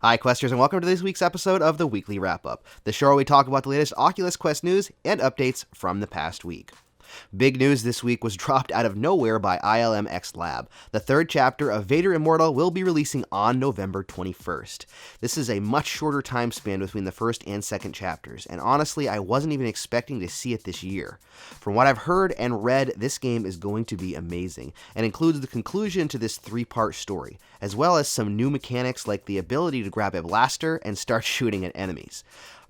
Hi Questers, and welcome to this week's episode of the Weekly Wrap-Up, the show where we talk about the latest Oculus Quest news and updates from the past week. Big news this week was dropped out of nowhere by ILM-X Lab. The third chapter of Vader Immortal will be releasing on November 21st. This is a much shorter time span between the first and second chapters, and honestly, I wasn't even expecting to see it this year. From what I've heard and read, this game is going to be amazing, and includes the conclusion to this three-part story, as well as some new mechanics like the ability to grab a blaster and start shooting at enemies.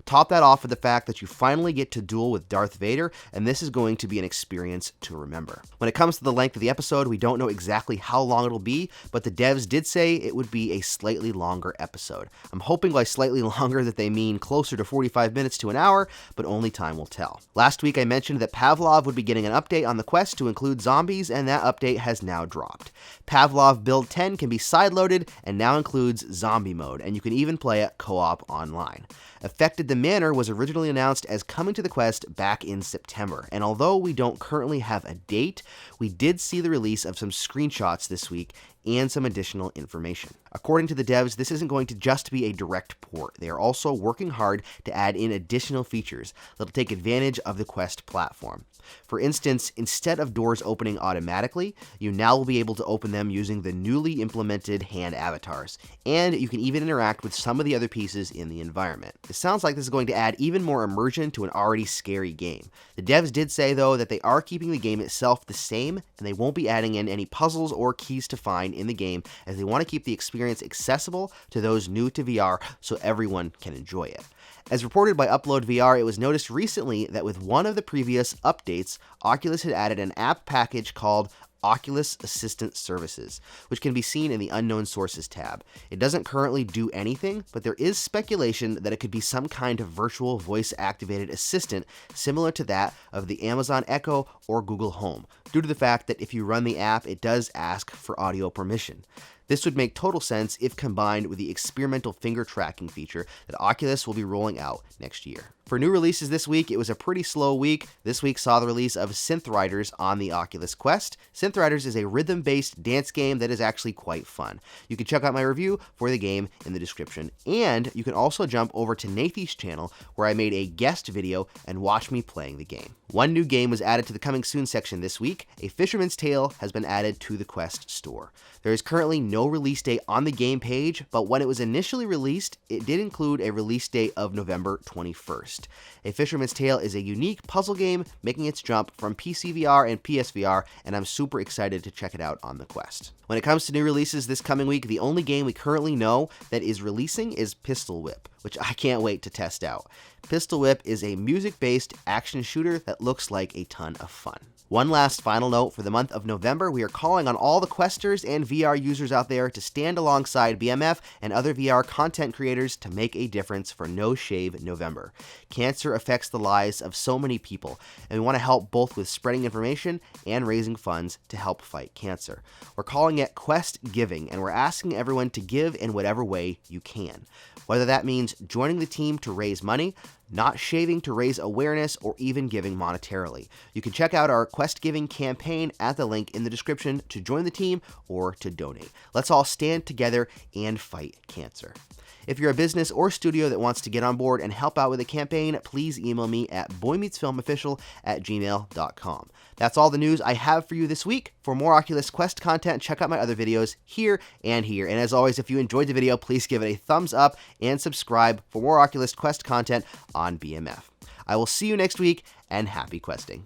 Top that off with the fact that you finally get to duel with Darth Vader, and this is going to be an experience to remember. When it comes to the length of the episode, we don't know exactly how long it'll be, but the devs did say it would be a slightly longer episode. I'm hoping by slightly longer that they mean closer to 45 minutes to an hour, but only time will tell. Last week I mentioned that Pavlov would be getting an update on the quest to include zombies, and that update has now dropped. Pavlov Build 10 can be sideloaded and now includes zombie mode, and you can even play it co-op online. Affected the Manor was originally announced as coming to the Quest back in September, and although we don't currently have a date, we did see the release of some screenshots this week and some additional information. According to the devs, this isn't going to just be a direct port. They are also working hard to add in additional features that'll take advantage of the Quest platform. For instance, instead of doors opening automatically, you now will be able to open them using the newly implemented hand avatars, and you can even interact with some of the other pieces in the environment. It sounds like this is going to add even more immersion to an already scary game. The devs did say, though, that they are keeping the game itself the same, and they won't be adding in any puzzles or keys to find in the game, as they want to keep the experience accessible to those new to VR so everyone can enjoy it. As reported by Upload VR, it was noticed recently that with one of the previous updates, Oculus had added an app package called Oculus Assistant Services, which can be seen in the Unknown Sources tab. It doesn't currently do anything, but there is speculation that it could be some kind of virtual voice-activated assistant similar to that of the Amazon Echo or Google Home, due to the fact that if you run the app, it does ask for audio permission. This would make total sense if combined with the experimental finger tracking feature that Oculus will be rolling out next year. For new releases this week, it was a pretty slow week. This week saw the release of Synth Riders on the Oculus Quest. Synth Riders is a rhythm-based dance game that is actually quite fun. You can check out my review for the game in the description, and you can also jump over to Nathy's channel where I made a guest video and watch me playing the game. One new game was added to the Coming Soon section this week. A Fisherman's Tale has been added to the Quest store. There is currently no release date on the game page, but when it was initially released, it did include a release date of November 21st. A Fisherman's Tale is a unique puzzle game making its jump from PC VR and PSVR, and I'm super excited to check it out on the Quest. When it comes to new releases this coming week, the only game we currently know that is releasing is Pistol Whip, which I can't wait to test out. Pistol Whip is a music-based action shooter that looks like a ton of fun. One last final note, for the month of November, we are calling on all the Questers and VR users out there to stand alongside BMF and other VR content creators to make a difference for No Shave November. Cancer affects the lives of so many people, and we want to help both with spreading information and raising funds to help fight cancer. We're calling it Quest Giving, and we're asking everyone to give in whatever way you can. Whether that means joining the team to raise money, not shaving to raise awareness, or even giving monetarily. You can check out our Quest Giving campaign at the link in the description to join the team or to donate. Let's all stand together and fight cancer. If you're a business or studio that wants to get on board and help out with the campaign, please email me at boymeetsfilmofficial@gmail.com. That's all the news I have for you this week. For more Oculus Quest content, check out my other videos here and here. And as always, if you enjoyed the video, please give it a thumbs up and subscribe for more Oculus Quest content on BMF. I will see you next week, and happy questing.